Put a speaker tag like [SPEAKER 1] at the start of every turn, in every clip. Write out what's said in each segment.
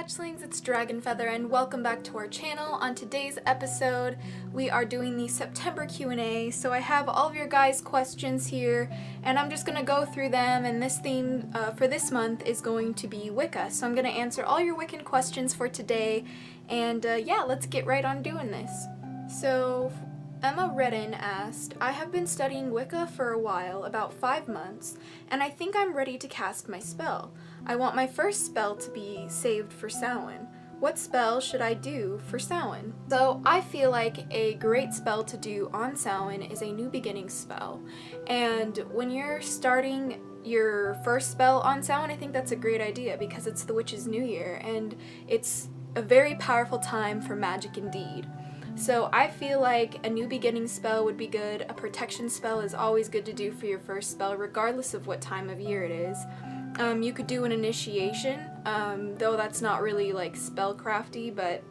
[SPEAKER 1] Hatchlings, it's DragonFeather and welcome back to our channel. On today's episode, we are doing the September Q&A, so I have all of your guys' questions here, and I'm just going to go through them, and this theme for this month is going to be Wicca. So I'm going to answer all your Wiccan questions for today, and yeah, let's get right on doing this. So Emma Redden asked, I have been studying Wicca for a while, about 5 months, and I think I'm ready to cast my spell. I want my first spell to be saved for Samhain. What spell should I do for Samhain? So I feel like a great spell to do on Samhain is a New Beginning spell. And when you're starting your first spell on Samhain, I think that's a great idea because it's the Witch's New Year and it's a very powerful time for magic indeed. So I feel like a New Beginning spell would be good. A protection spell is always good to do for your first spell regardless of what time of year it is. You could do an initiation, though that's not really like spellcrafty, but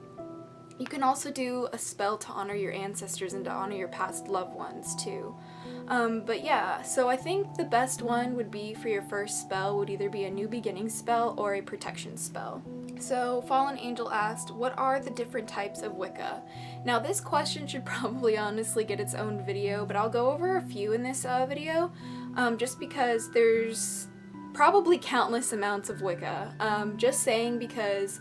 [SPEAKER 1] you can also do a spell to honor your ancestors and to honor your past loved ones too. But yeah, so I think the best one would be for your first spell would either be a New Beginning spell or a protection spell. So Fallen Angel asked, what are the different types of Wicca? Now this question should probably honestly get its own video, but I'll go over a few in this video, just because there's probably countless amounts of Wicca. Just saying, because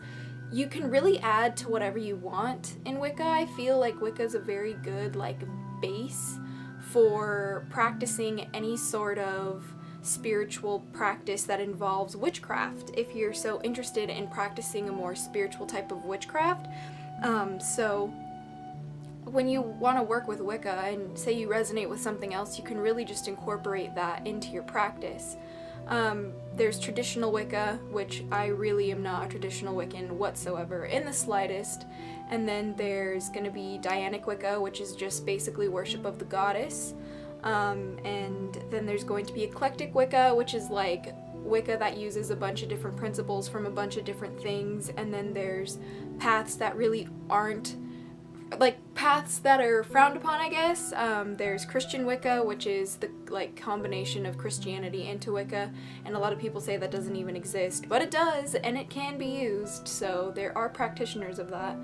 [SPEAKER 1] you can really add to whatever you want in Wicca. I feel like Wicca is a very good base for practicing any sort of spiritual practice that involves witchcraft, if you're so interested in practicing a more spiritual type of witchcraft. So when you want to work with Wicca and say you resonate with something else, you can really just incorporate that into your practice. There's traditional Wicca, which I really am not a traditional Wiccan whatsoever in the slightest, and then there's going to be Dianic Wicca, which is just basically worship of the goddess, and then there's going to be Eclectic Wicca, which is like Wicca that uses a bunch of different principles from a bunch of different things, and then there's paths that really aren't paths that are frowned upon, I guess. There's Christian Wicca, which is the combination of Christianity into Wicca, and a lot of people say that doesn't even exist, but it does, and it can be used, so there are practitioners of that.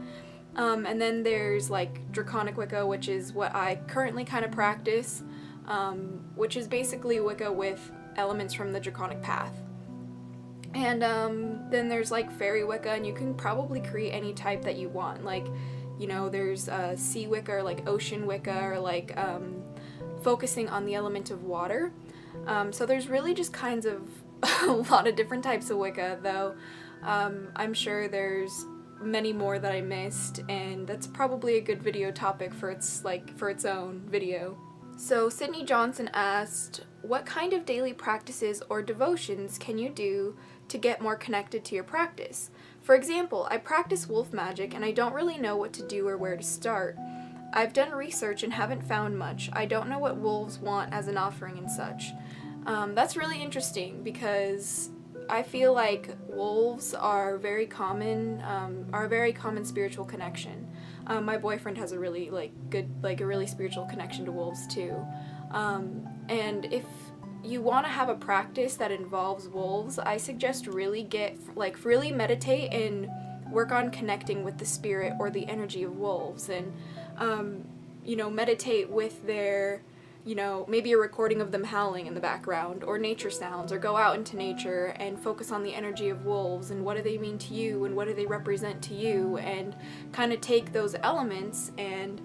[SPEAKER 1] And then there's Draconic Wicca, which is what I currently kind of practice, which is basically Wicca with elements from the Draconic path. And then there's Faery Wicca, and you can probably create any type that you want. There's Sea Wicca, or Ocean Wicca, or focusing on the element of water. So there's really just kinds of a lot of different types of Wicca, though I'm sure there's many more that I missed, and that's probably a good video topic for its own video. So Sydney Johnson asked, what kind of daily practices or devotions can you do to get more connected to your practice? For example, I practice wolf magic and I don't really know what to do or where to start. I've done research and haven't found much. I don't know what wolves want as an offering and such. That's really interesting because I feel like wolves are a very common spiritual connection. My boyfriend has a really a really spiritual connection to wolves too. And if you want to have a practice that involves wolves, I suggest really really meditate and work on connecting with the spirit or the energy of wolves, and meditate with their, maybe a recording of them howling in the background, or nature sounds, or go out into nature and focus on the energy of wolves and what do they mean to you and what do they represent to you, and kind of take those elements and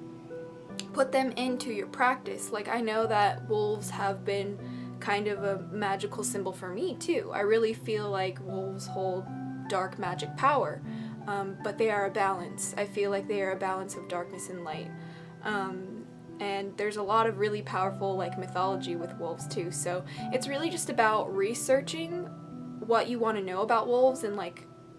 [SPEAKER 1] put them into your practice. I know that wolves have been kind of a magical symbol for me too. I really feel like wolves hold dark magic power, but they are a balance. I feel like they are a balance of darkness and light. And there's a lot of really powerful mythology with wolves too, so it's really just about researching what you want to know about wolves and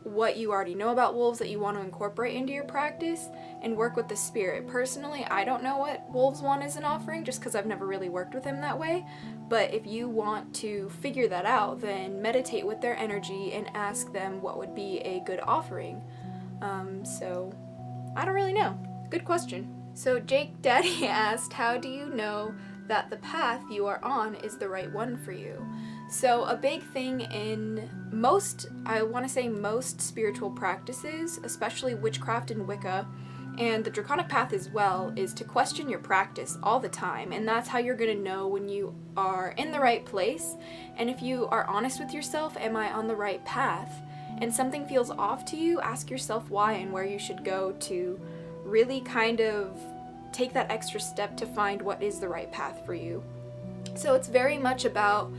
[SPEAKER 1] what you already know about wolves that you want to incorporate into your practice, and work with the spirit. Personally, I don't know what wolves want as an offering just because I've never really worked with them that way, but if you want to figure that out, then meditate with their energy and ask them what would be a good offering. So I don't really know. Good question. So Jake Daddy asked, how do you know that the path you are on is the right one for you. So a big thing in most spiritual practices, especially witchcraft and Wicca, and the Draconic path as well, is to question your practice all the time. And that's how you're going to know when you are in the right place. And if you are honest with yourself, am I on the right path? And something feels off to you, ask yourself why and where you should go to really kind of take that extra step to find what is the right path for you. So it's very much about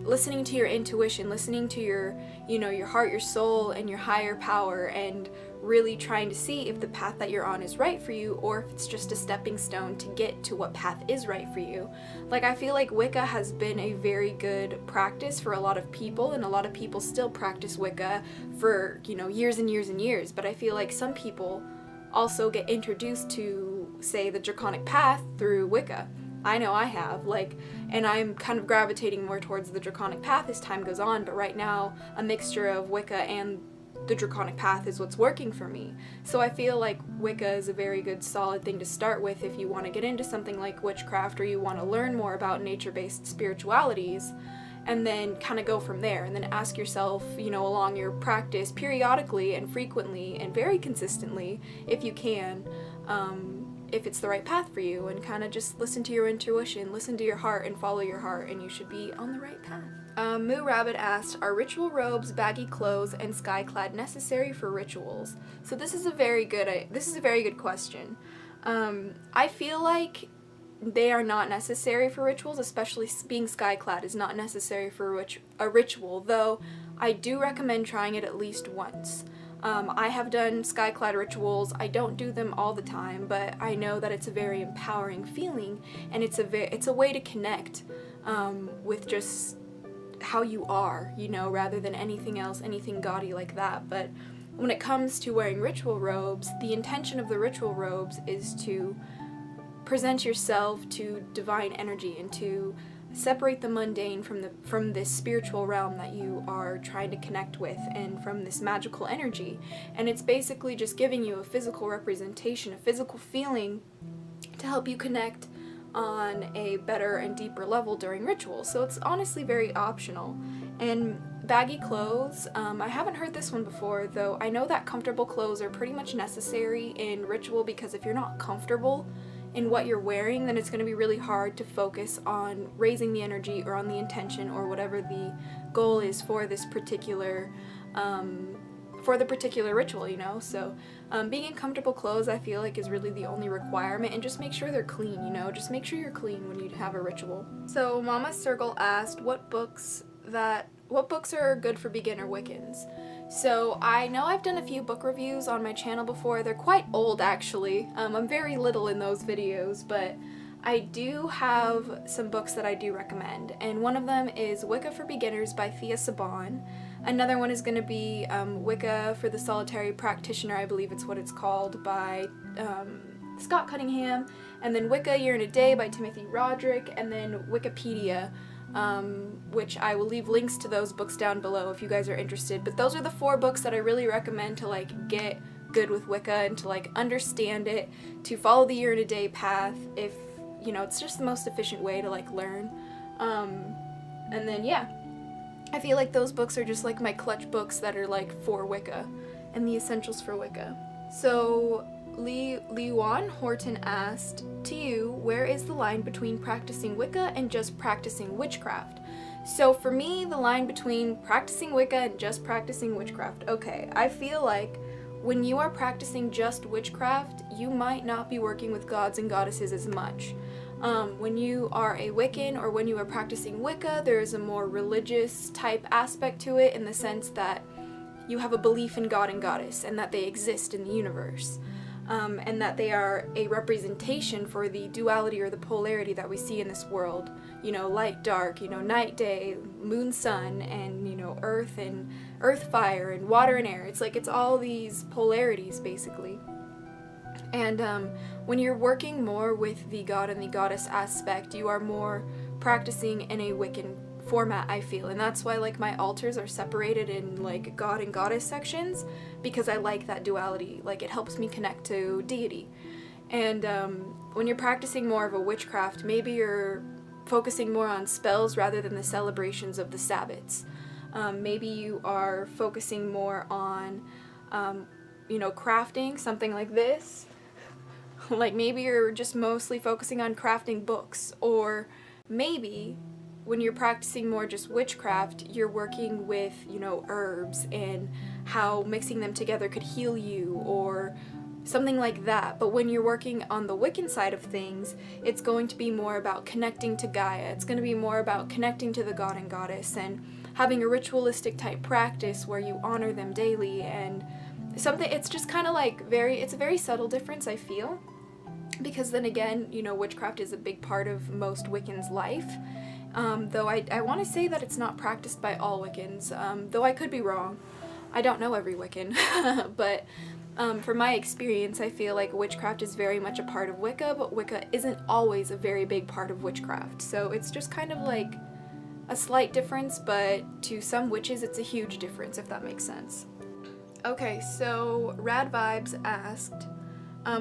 [SPEAKER 1] listening to your intuition, listening to your heart, your soul, and your higher power, and really trying to see if the path that you're on is right for you, or if it's just a stepping stone to get to what path is right for you. Like, I feel like Wicca has been a very good practice for a lot of people, and a lot of people still practice Wicca for, years and years and years, but I feel like some people also get introduced to, say, the Draconic path through Wicca. I know I have, and I'm kind of gravitating more towards the Draconic path as time goes on, but right now a mixture of Wicca and the Draconic path is what's working for me. So I feel like Wicca is a very good solid thing to start with if you want to get into something like witchcraft, or you want to learn more about nature-based spiritualities, and then kind of go from there, and then ask yourself, along your practice periodically and frequently and very consistently, if you can, if it's the right path for you, and kind of just listen to your intuition, listen to your heart, and follow your heart, and you should be on the right path. Moo Rabbit asked, are ritual robes, baggy clothes, and skyclad necessary for rituals? So this is a very good question. I feel like they are not necessary for rituals, especially being skyclad is not necessary for a ritual, though I do recommend trying it at least once. I have done skyclad rituals. I don't do them all the time, but I know that it's a very empowering feeling, and it's a way to connect with just how you are, rather than anything else, anything gaudy like that. But when it comes to wearing ritual robes, the intention of the ritual robes is to present yourself to divine energy and to separate the mundane from this spiritual realm that you are trying to connect with, and from this magical energy. And it's basically just giving you a physical representation, a physical feeling, to help you connect on a better and deeper level during rituals. So it's honestly very optional. And baggy clothes, I haven't heard this one before, though I know that comfortable clothes are pretty much necessary in ritual, because if you're not comfortable in what you're wearing, then it's going to be really hard to focus on raising the energy, or on the intention, or whatever the goal is for this particular ritual, So being in comfortable clothes, I feel like, is really the only requirement, and just make sure they're clean, just make sure you're clean when you have a ritual. So Mama Circle asked what books are good for beginner Wiccans. So I know I've done a few book reviews on my channel before. They're quite old, actually. I'm very little in those videos, but I do have some books that I do recommend, and one of them is Wicca for Beginners by Thea Sabin. Another one is going to be Wicca for the Solitary Practitioner, I believe it's what it's called, by Scott Cunningham, and then Wicca Year in a Day by Timothy Roderick, and then Wiccapedia, which I will leave links to those books down below if you guys are interested. But those are the 4 books that I really recommend to get good with Wicca, and to understand it, to follow the Year in a Day path, if it's just the most efficient way to learn. And then I feel like those books are just my clutch books that are for Wicca, and the essentials for Wicca. So Leanna Horton asked, to you, where is the line between practicing Wicca and just practicing witchcraft? So for me, the line between practicing Wicca and just practicing witchcraft, okay, I feel like when you are practicing just witchcraft, you might not be working with gods and goddesses as much. When you are a Wiccan, or when you are practicing Wicca, there is a more religious type aspect to it, in the sense that you have a belief in God and goddess, and that they exist in the universe. And that they are a representation for the duality, or the polarity that we see in this world. Light, dark, night, day, moon, sun, and, earth, fire, and water and air. It's all these polarities, basically. And when you're working more with the god and the goddess aspect, you are more practicing in a Wiccan format, I feel. And that's why my altars are separated in god and goddess sections, because I like that duality. It helps me connect to deity. And when you're practicing more of a witchcraft, maybe you're focusing more on spells rather than the celebrations of the Sabbats. Maybe you are focusing more on, crafting, something like this. Like maybe you're just mostly focusing on crafting books, or maybe when you're practicing more just witchcraft, you're working with, herbs and how mixing them together could heal you, or something like that. But when you're working on the Wiccan side of things, it's going to be more about connecting to Gaia. It's going to be more about connecting to the god and goddess and having a ritualistic type practice where you honor them daily, and it's just kind of like it's a very subtle difference, I feel, because then again, witchcraft is a big part of most Wiccans' life. Though I want to say that it's not practiced by all Wiccans, though I could be wrong. I don't know every Wiccan, but from my experience, I feel like witchcraft is very much a part of Wicca, but Wicca isn't always a very big part of witchcraft. So it's just kind of like a slight difference, but to some witches it's a huge difference, if that makes sense. Okay, so Rad Vibes asked,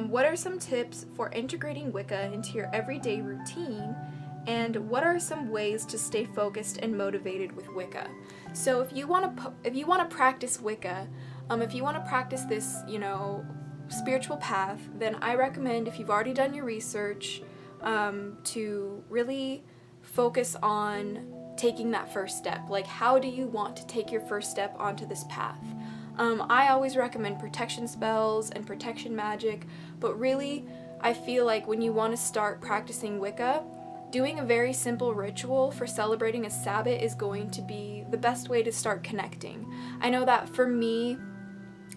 [SPEAKER 1] what are some tips for integrating Wicca into your everyday routine, and what are some ways to stay focused and motivated with Wicca? So if you want to practice Wicca, if you want to practice this, spiritual path, then I recommend, if you've already done your research, to really focus on taking that first step. Like, how do you want to take your first step onto this path? I always recommend protection spells and protection magic, but really, I feel like when you want to start practicing Wicca, doing a very simple ritual for celebrating a Sabbat is going to be the best way to start connecting. I know that for me,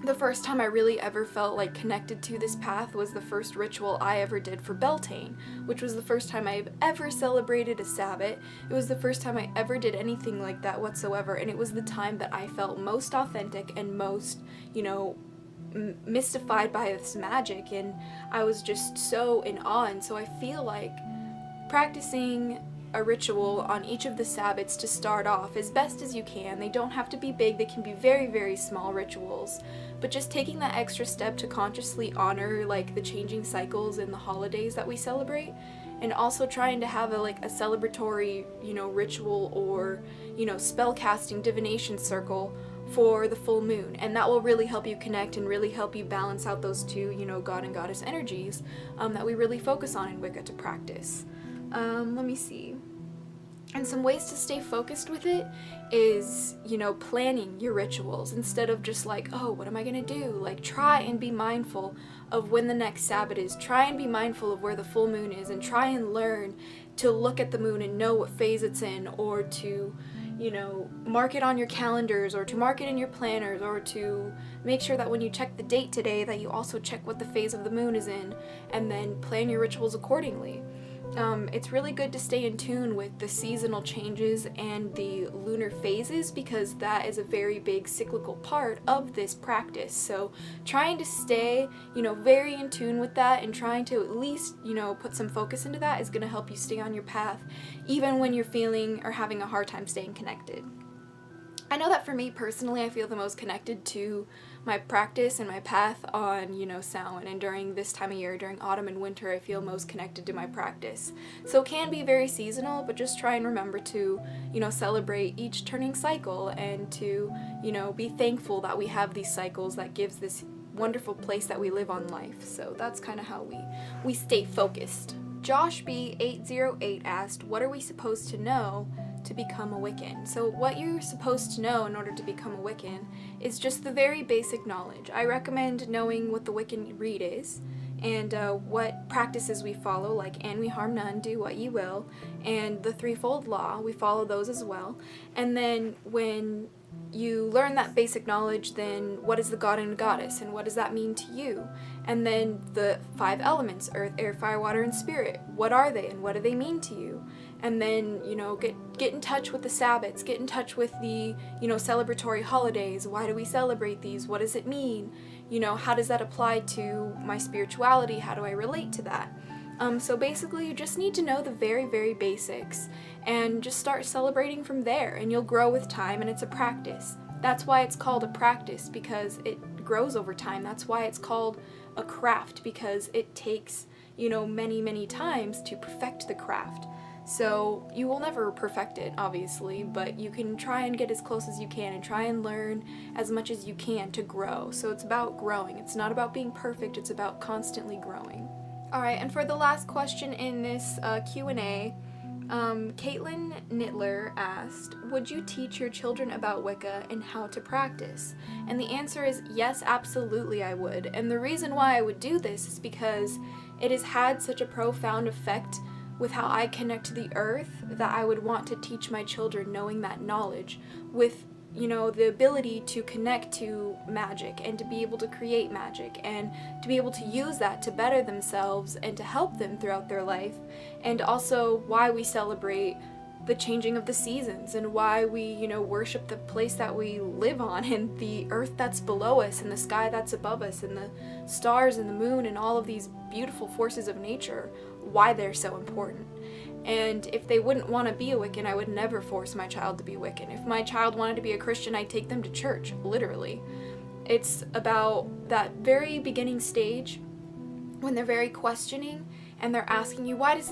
[SPEAKER 1] the first time I really ever felt like connected to this path was the first ritual I ever did for Beltane, which was the first time I've ever celebrated a Sabbat. It was the first time I ever did anything like that whatsoever, and it was the time that I felt most authentic and most, mystified by this magic, and I was just so in awe. And so I feel like practicing a ritual on each of the Sabbats to start off as best as you can. They don't have to be big, they can be very, very small rituals, but just taking that extra step to consciously honor like the changing cycles and the holidays that we celebrate, and also trying to have a celebratory, ritual or, spell casting divination circle for the full moon, and that will really help you connect and really help you balance out those two, god and goddess energies that we really focus on in Wicca to practice. Let me see. And some ways to stay focused with it is, planning your rituals instead of just like, oh, what am I gonna do? Like, try and be mindful of when the next Sabbath is. Try and be mindful of where the full moon is, and try and learn to look at the moon and know what phase it's in, or to, mark it on your calendars, or to mark it in your planners, or to make sure that when you check the date today that you also check what the phase of the moon is in, and then plan your rituals accordingly. It's really good to stay in tune with the seasonal changes and the lunar phases, because that is a very big cyclical part of this practice. So trying to stay, very in tune with that, and trying to at least, put some focus into that is going to help you stay on your path, even when you're feeling or having a hard time staying connected. I know that for me personally, I feel the most connected to my practice and my path on, Samhain, and during this time of year, during autumn and winter, I feel most connected to my practice. So it can be very seasonal, but just try and remember to, celebrate each turning cycle, and to, be thankful that we have these cycles that gives this wonderful place that we live on life. So that's kind of how we stay focused. Josh B808 asked, what are we supposed to know to become a Wiccan? So what you're supposed to know in order to become a Wiccan is just the very basic knowledge. I recommend knowing what the Wiccan Rite is, and what practices we follow, like and we harm none, do what ye will, and the threefold law, we follow those as well. And then when you learn that basic knowledge, then what is the god and goddess, and what does that mean to you? And then the 5 elements, earth, air, fire, water, and spirit, what are they and what do they mean to you? And then, get in touch with the Sabbats, get in touch with the, celebratory holidays. Why do we celebrate these? What does it mean? How does that apply to my spirituality? How do I relate to that? So basically, you just need to know the very, very basics, and just start celebrating from there, and you'll grow with time, and it's a practice. That's why it's called a practice, because it grows over time. That's why it's called a craft, because it takes, many times to perfect the craft. So you will never perfect it, obviously, but you can try and get as close as you can and try and learn as much as you can to grow. So it's about growing. It's not about being perfect, it's about constantly growing. Alright, and for the last question in this Q&A, Caitlin Nittler asked, would you teach your children about Wicca and how to practice? And the answer is yes, absolutely I would. And the reason why I would do this is because it has had such a profound effect with how I connect to the earth that I would want to teach my children knowing that knowledge with, the ability to connect to magic and to be able to create magic and to be able to use that to better themselves and to help them throughout their life, and also why we celebrate the changing of the seasons and why we, worship the place that we live on and the earth that's below us and the sky that's above us and the stars and the moon and all of these beautiful forces of nature, why they're so important. And if they wouldn't want to be a Wiccan, I would never force my child to be Wiccan. If my child wanted to be a Christian, I'd take them to church, literally. It's about that very beginning stage when they're very questioning and they're asking you, why is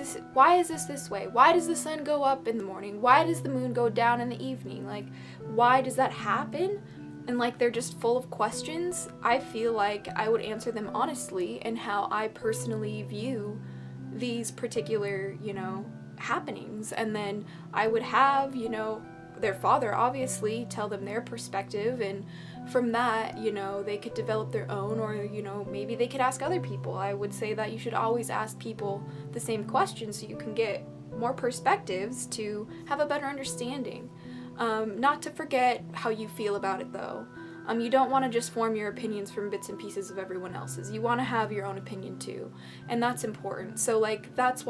[SPEAKER 1] this way? Why does the sun go up in the morning? Why does the moon go down in the evening? Like, why does that happen? And they're just full of questions. I feel like I would answer them honestly and how I personally view these particular, happenings. And then I would have, their father obviously tell them their perspective, and from that, they could develop their own, or, maybe they could ask other people. I would say that you should always ask people the same questions so you can get more perspectives to have a better understanding. Not to forget how you feel about it though. You don't want to just form your opinions from bits and pieces of everyone else's. You want to have your own opinion too, and that's important. So that's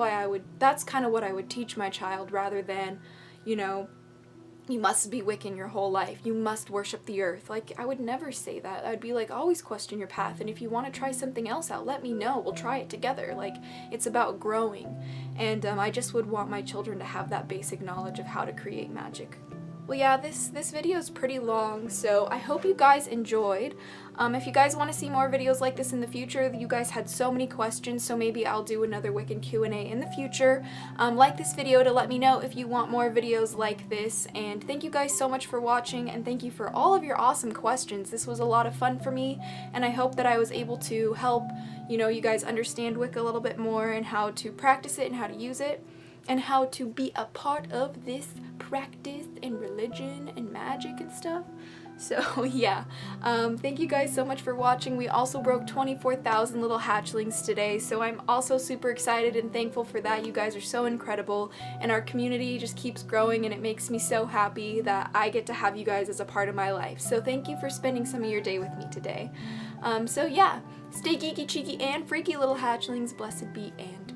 [SPEAKER 1] kind of what I would teach my child, rather than, you must be Wiccan your whole life. You must worship the earth. I would never say that. I'd be always question your path, and if you want to try something else out, let me know. We'll try it together. It's about growing, and I just would want my children to have that basic knowledge of how to create magic. Well, yeah, this video is pretty long, so I hope you guys enjoyed. If you guys want to see more videos like this in the future, you guys had so many questions, so maybe I'll do another Wiccan Q&A in the future. Like this video to let me know if you want more videos like this, and thank you guys so much for watching, and thank you for all of your awesome questions. This was a lot of fun for me, and I hope that I was able to help, you guys understand Wicca a little bit more and how to practice it and how to use it, and how to be a part of this practice and religion and magic and stuff. So yeah, thank you guys so much for watching. We also broke 24,000 little hatchlings today, so I'm also super excited and thankful for that. You guys are so incredible, and our community just keeps growing, and it makes me so happy that I get to have you guys as a part of my life. So thank you for spending some of your day with me today. So yeah, stay geeky, cheeky, and freaky, little hatchlings. Blessed be and